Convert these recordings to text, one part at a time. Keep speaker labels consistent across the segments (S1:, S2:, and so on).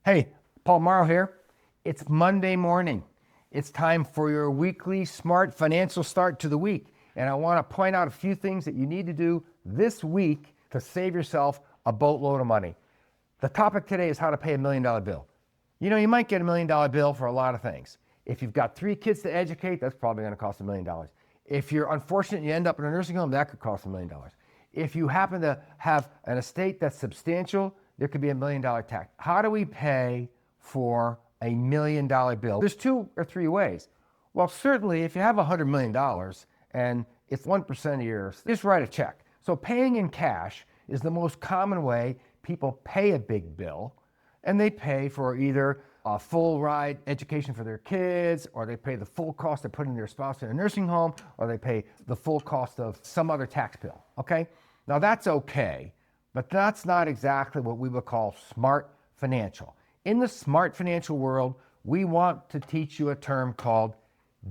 S1: Hey, Paul Mauro here. It's Monday morning. It's time for your weekly smart financial start to the week. And I want to point out a few things that you need to do this week to save yourself a boatload of money. The topic today is how to pay $1 million bill. You know, you might get $1 million bill for a lot of things. If you've got 3 kids to educate, that's probably going to cost $1 million. If you're unfortunate and you end up in a nursing home, that could cost $1 million. If you happen to have an estate that's substantial, there could be $1 million tax. How do we pay for $1 million bill? There's 2 or 3 ways. Well, certainly if you have $100 million and it's 1% of your, just write a check. So paying in cash is the most common way people pay a big bill, and they pay for either a full ride education for their kids, or they pay the full cost of putting their spouse in a nursing home, or they pay the full cost of some other tax bill, okay? Now that's okay, but that's not exactly what we would call smart financial. In the smart financial world, we want to teach you a term called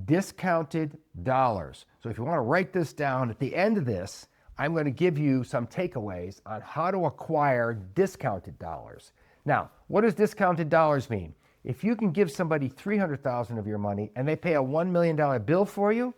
S1: discounted dollars. So if you want to write this down, at the end of this, I'm going to give you some takeaways on how to acquire discounted dollars. Now, what does discounted dollars mean? If you can give somebody $300,000 of your money and they pay a $1 million bill for you,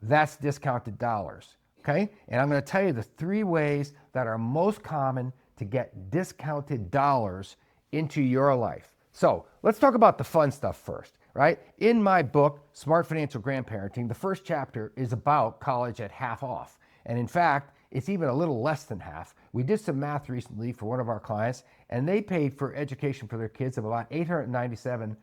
S1: that's discounted dollars, okay? And I'm going to tell you the 3 ways that are most common to get discounted dollars into your life. So let's talk about the fun stuff first, right? In my book, Smart Financial Grandparenting, the first chapter is about college at half off. And in fact, it's even a little less than half. We did some math recently for one of our clients, and they paid for education for their kids of about $897,000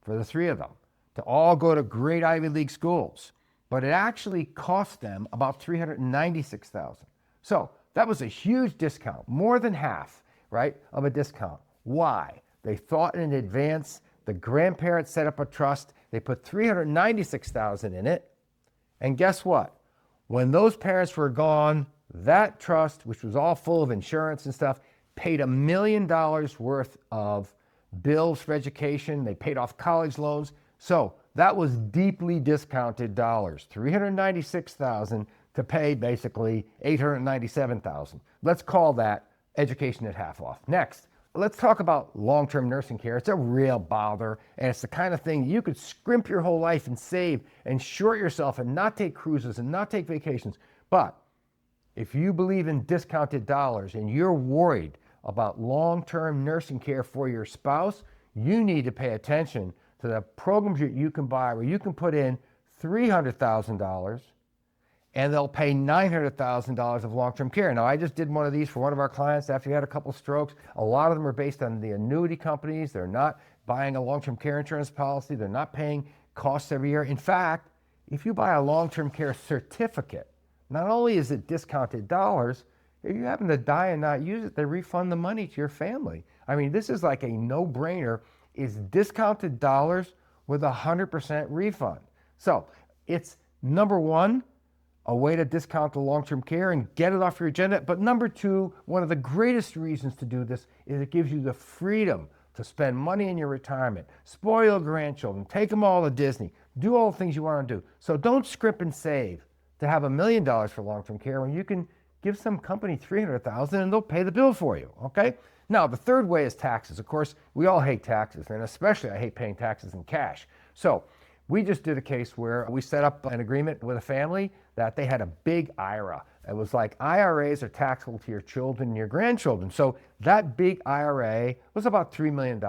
S1: for the 3 of them to all go to great Ivy League schools. But it actually cost them about $396,000. So that was a huge discount, more than half, right, of a discount. Why? They thought in advance. The grandparents set up a trust. They put $396,000 in it. And guess what? When those parents were gone, that trust, which was all full of insurance and stuff, paid $1 million worth of bills for education. They paid off college loans. So that was deeply discounted dollars, $396,000 to pay basically $897,000. Let's call that education at half off. Next, let's talk about long-term nursing care. It's a real bother, and it's the kind of thing you could scrimp your whole life and save and short yourself and not take cruises and not take vacations. But if you believe in discounted dollars and you're worried about long-term nursing care for your spouse, you need to pay attention to the programs that you can buy where you can put in $300,000 and they'll pay $900,000 of long-term care. Now, I just did one of these for one of our clients after he had a couple strokes. A lot of them are based on the annuity companies. They're not buying a long-term care insurance policy. They're not paying costs every year. In fact, if you buy a long-term care certificate, not only is it discounted dollars, if you happen to die and not use it, they refund the money to your family. I mean, this is like a no-brainer. It's discounted dollars with 100% refund. So it's number 1, a way to discount the long-term care and get it off your agenda. But number 2, one of the greatest reasons to do this is it gives you the freedom to spend money in your retirement, spoil your grandchildren, take them all to Disney, do all the things you want to do. So don't scrimp and save to have $1 million for long-term care when you can give some company $300,000 and they'll pay the bill for you, okay? Now, the third way is taxes. Of course, we all hate taxes, and especially I hate paying taxes in cash. So we just did a case where we set up an agreement with a family that they had a big IRA. It was like IRAs are taxable to your children and your grandchildren. So that big IRA was about $3 million,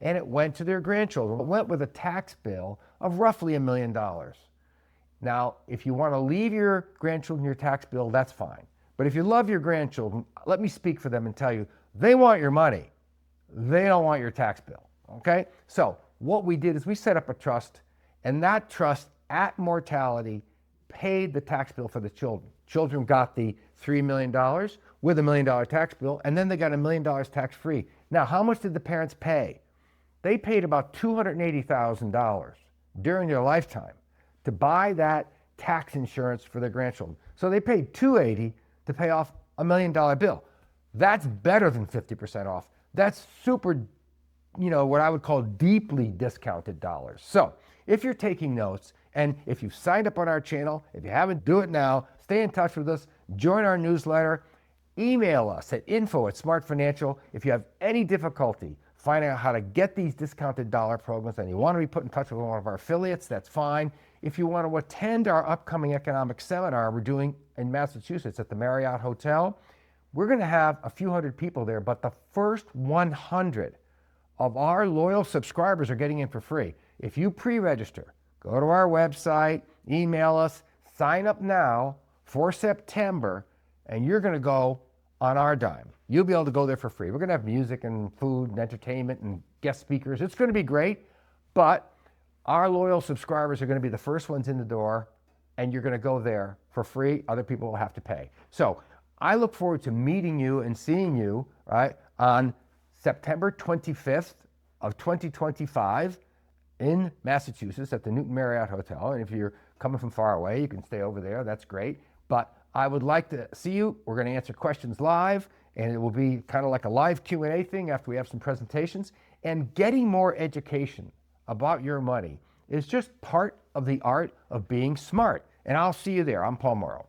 S1: and it went to their grandchildren. It went with a tax bill of roughly $1 million. Now, if you want to leave your grandchildren your tax bill, that's fine. But if you love your grandchildren, let me speak for them and tell you, they want your money. They don't want your tax bill, okay? So what we did is we set up a trust, and that trust at mortality paid the tax bill for the children. Children got the $3 million with $1 million tax bill, and then they got $1 million tax free. Now, how much did the parents pay? They paid about $280,000 during their lifetime to buy that tax insurance for their grandchildren. So they paid $280,000 to pay off $1 million bill. That's better than 50% off. That's super, what I would call deeply discounted dollars. So if you're taking notes, and if you've signed up on our channel, if you haven't, do it now. Stay in touch with us. Join our newsletter. email us at info@smartfinancial if you have any difficulty finding out how to get these discounted dollar programs and you want to be put in touch with one of our affiliates, that's fine. If you want to attend our upcoming economic seminar we're doing in Massachusetts at the Marriott Hotel, we're going to have a few hundred people there, but the first 100 of our loyal subscribers are getting in for free. If you pre-register, go to our website, email us, sign up now for September, and you're going to go on our dime. You'll be able to go there for free. We're going to have music and food and entertainment and guest speakers. It's going to be great, but our loyal subscribers are going to be the first ones in the door, and you're going to go there for free. Other people will have to pay. So I look forward to meeting you and seeing you, right, on September 25th of 2025 in Massachusetts at the Newton Marriott Hotel. And if you're coming from far away, you can stay over there. That's great. But I would like to see you. We're going to answer questions live, and it will be kind of like a live Q&A thing after we have some presentations. And getting more education about your money is just part of the art of being smart. And I'll see you there. I'm Paul Mauro.